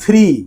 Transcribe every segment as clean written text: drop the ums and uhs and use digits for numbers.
3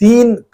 3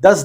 10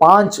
5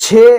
6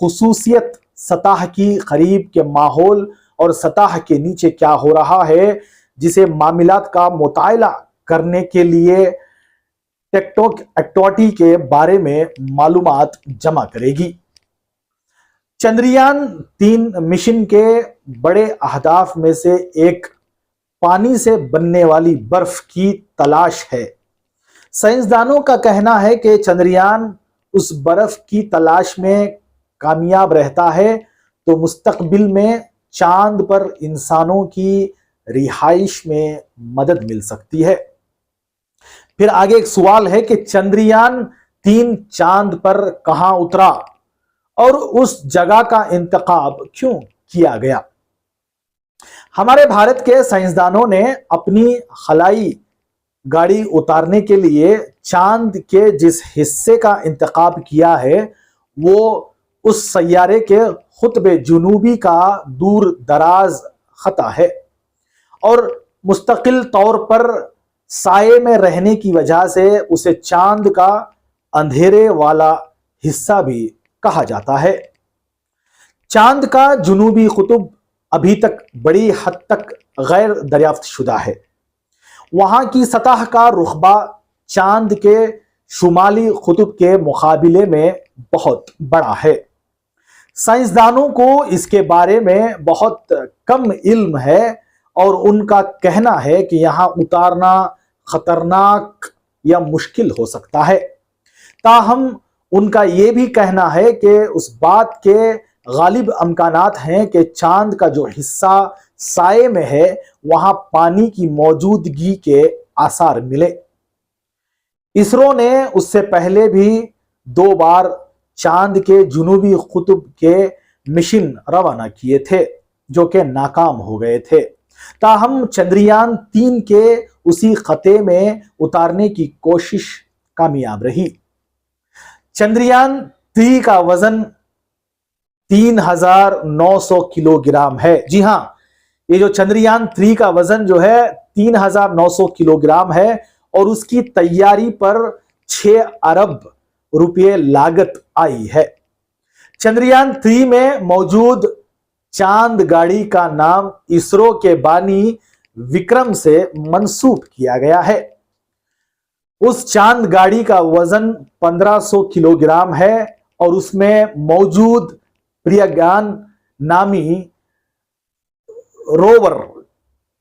خصوصیت سطح کی قریب کے ماحول اور سطح کے نیچے کیا ہو رہا ہے جسے معاملات کا مطالعہ کرنے کے لیے ایکٹیویٹی کے بارے میں معلومات جمع کرے گی۔ چندریان 3 مشن کے بڑے اہداف میں سے ایک پانی سے بننے والی برف کی تلاش ہے۔ سائنسدانوں کا کہنا ہے کہ چندریان اس برف کی تلاش میں کامیاب رہتا ہے تو مستقبل میں چاند پر انسانوں کی رہائش میں مدد مل سکتی ہے۔ پھر آگے ایک سوال ہے کہ چندریان 3 چاند پر کہاں اترا اور اس جگہ کا انتخاب کیوں کیا گیا؟ ہمارے بھارت کے سائنسدانوں نے اپنی خلائی گاڑی اتارنے کے لیے چاند کے جس حصے کا انتخاب کیا ہے وہ اس سیارے کے قطب جنوبی کا دور دراز خطہ ہے اور مستقل طور پر سائے میں رہنے کی وجہ سے اسے چاند کا اندھیرے والا حصہ بھی کہا جاتا ہے۔ چاند کا جنوبی قطب ابھی تک بڑی حد تک غیر دریافت شدہ ہے۔ وہاں کی سطح کا رقبہ چاند کے شمالی قطب کے مقابلے میں بہت بڑا ہے۔ سائنسدانوں کو اس کے بارے میں بہت کم علم ہے اور ان کا کہنا ہے کہ یہاں اتارنا خطرناک یا مشکل ہو سکتا ہے۔ تاہم ان کا یہ بھی کہنا ہے کہ اس بات کے غالب امکانات ہیں کہ چاند کا جو حصہ سائے میں ہے وہاں پانی کی موجودگی کے آثار ملے۔ اسرو نے اس سے پہلے بھی 2 بار چاند کے جنوبی قطب کے مشن روانہ کیے تھے جو کہ ناکام ہو گئے تھے۔ تاہم چندریان 3 کے اسی خطے میں اتارنے کی کوشش کامیاب رہی۔ چندریان 3 کا وزن 3900 کلو گرام ہے۔ جی ہاں، یہ جو چندریان 3 کا وزن جو ہے 3900 کلو گرام ہے اور اس کی تیاری پر 6 ارب روپے لاگت آئی ہے۔ چندریان 3 میں موجود چاند گاڑی کا نام اسرو کے بانی وکرم سے منسوب کیا گیا ہے۔ اس چاند گاڑی کا وزن 1500 کلو گرام ہے اور اس میں موجود پریاگیان نامی روور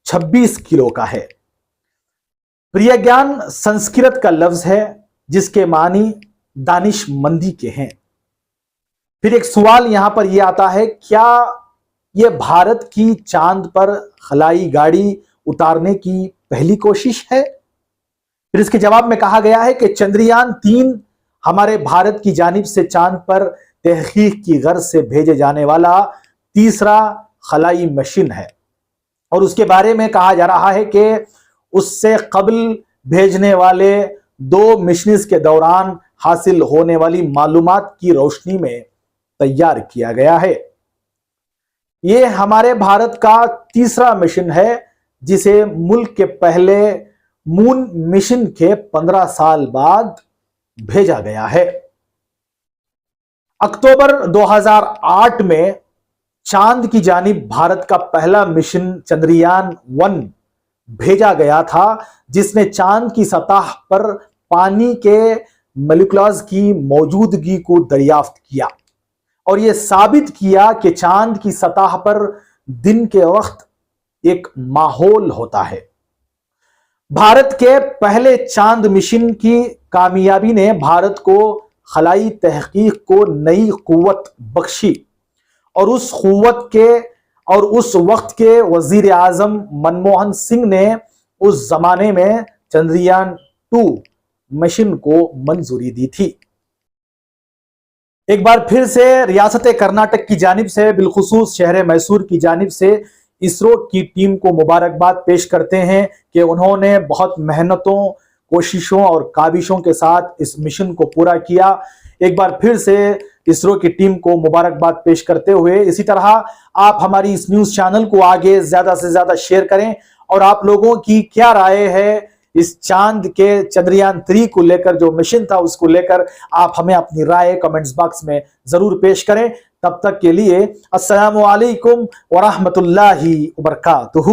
26 کلو کا ہے۔ پریاگیان سنسکرت کا لفظ ہے جس کے معنی دانش مندی کے ہیں۔ پھر ایک سوال یہاں پر یہ آتا ہے، کیا یہ بھارت کی چاند پر خلائی گاڑی اتارنے کی پہلی کوشش ہے؟ پھر اس کے جواب میں کہا گیا ہے کہ چندریان 3 ہمارے بھارت کی جانب سے چاند پر تحقیق کی غرض سے بھیجے جانے والا تیسرا خلائی مشن ہے اور اس کے بارے میں کہا جا رہا ہے کہ اس سے قبل بھیجنے والے 2 مشنز کے دوران حاصل ہونے والی معلومات کی روشنی میں تیار کیا گیا ہے۔ یہ ہمارے بھارت کا تیسرا مشن ہے جسے ملک کے پہلے مون مشن کے 15 سال بعد بھیجا گیا ہے۔ اکتوبر 2008 میں چاند کی جانب بھارت کا پہلا مشن چندریان 1 بھیجا گیا تھا جس نے چاند کی سطح پر پانی کے مالیکولز کی موجودگی کو دریافت کیا اور یہ ثابت کیا کہ چاند کی سطح پر دن کے وقت ایک ماحول ہوتا ہے۔ بھارت کے پہلے چاند مشن کی کامیابی نے بھارت کو خلائی تحقیق کو نئی قوت بخشی اور اس وقت کے وزیر اعظم منموہن سنگھ نے اس زمانے میں چندریان 2 مشن کو منظوری دی تھی۔ ایک بار پھر سے ریاست کرناٹک کی جانب سے بالخصوص شہر میسور کی جانب سے اسرو کی ٹیم کو مبارکباد پیش کرتے ہیں کہ انہوں نے بہت محنتوں، کوششوں اور کاوشوں کے ساتھ اس مشن کو پورا کیا۔ ایک بار پھر سے اسرو کی ٹیم کو مبارکباد پیش کرتے ہوئے اسی طرح آپ ہماری اس نیوز چینل کو آگے زیادہ سے زیادہ شیئر کریں اور آپ لوگوں کی کیا رائے ہے اس چاند کے چندریان 3 کو لے کر جو مشن تھا اس کو لے کر آپ ہمیں اپنی رائے کمنٹس باکس میں ضرور پیش کریں. تب تک کے لیے السلام علیکم ورحمۃ اللہ وبرکاتہ.